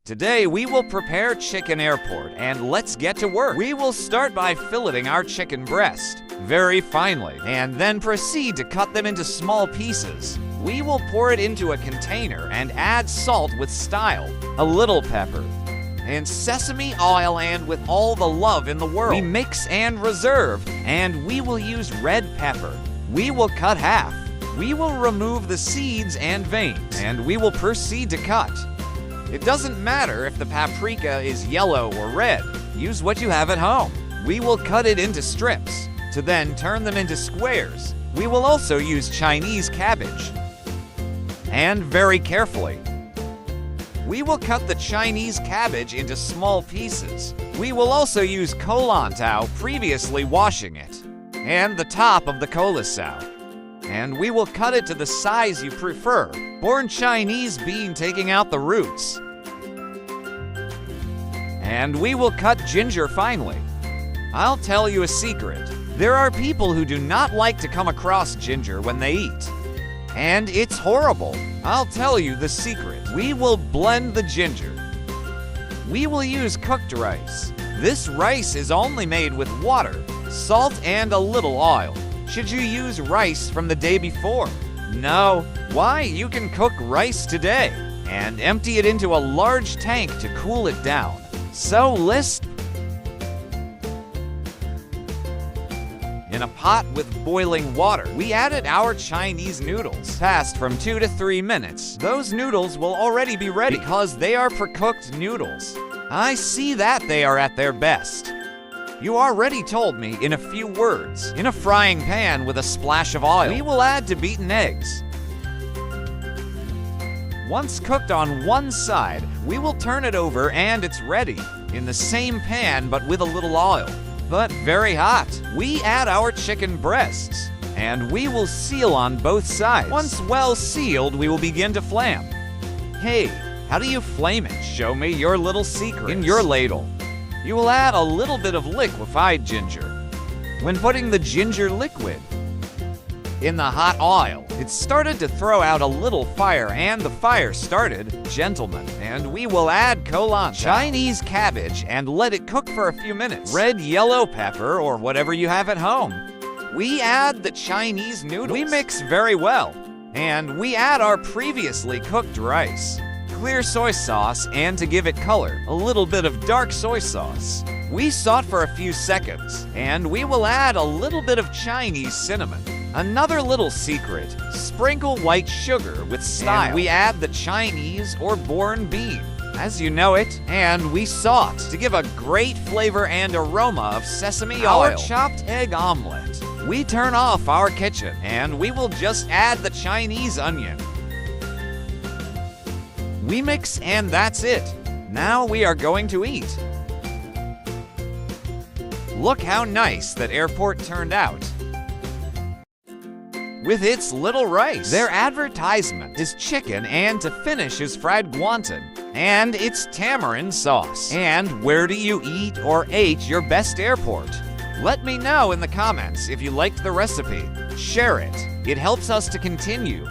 Today we will prepare chicken airport, and let's get to work. We will start by filleting our chicken breast very finely and then proceed to cut them into small pieces. We will pour it into a container and add salt with style, a little pepper, and sesame oil, and with all the love in the world. We mix and reserve, and we will use red pepper. We will cut half. We will remove the seeds and veins, and we will proceed to cut. It doesn't matter if the paprika is yellow or red. Use what you have at home. We will cut it into strips to then turn them into squares. We will also use Chinese cabbage. And very carefully, we will cut the Chinese cabbage into small pieces. We will also use colantao, previously washing it, and the top of the colantao. And we will cut it to the size you prefer. Born Chinese bean, taking out the roots. And we will cut ginger finely. I'll tell you a secret. There are people who do not like to come across ginger when they eat. And it's horrible. I'll tell you the secret. We will blend the ginger. We will use cooked rice. This rice is only made with water, salt, and a little oil. Should you use rice from the day before? No. Why? You can cook rice today and empty it into a large tank to cool it down. So in a pot with boiling water, we added our Chinese noodles. Passed from 2 to 3 minutes. Those noodles will already be ready because they are pre-cooked noodles. I see that they are at their best. You already told me in a few words. In a frying pan with a splash of oil, we will add the beaten eggs. Once cooked on one side, we will turn it over and it's ready. In the same pan but with a little oil, but very hot. We add our chicken breasts and we will seal on both sides. Once well sealed, we will begin to flam. Hey, how do you flame it? Show me your little secret. In your ladle, you will add a little bit of liquefied ginger. When putting the ginger liquid in the hot oil, it started to throw out a little fire, and the fire started, gentlemen, and we will add colantao, Chinese cabbage, and let it cook for a few minutes. Red, yellow pepper, or whatever you have at home. We add the Chinese noodles. We mix very well, and we add our previously cooked rice. Clear soy sauce, and to give it color, a little bit of dark soy sauce. We saute for a few seconds, and we will add a little bit of Chinese cinnamon. Another little secret, sprinkle white sugar with style. And we add the Chinese or born bean, as you know it, and we saute to give a great flavor and aroma of sesame oil. Our chopped egg omelet. We turn off our kitchen, and we will just add the Chinese onion. We mix, and that's it. Now we are going to eat. Look how nice that airport turned out. With its little rice. Their advertisement is chicken, and to finish is fried guantan, and it's tamarind sauce. And where do you eat or ate your best airport? Let me know in the comments if you liked the recipe. Share it. It helps us to continue.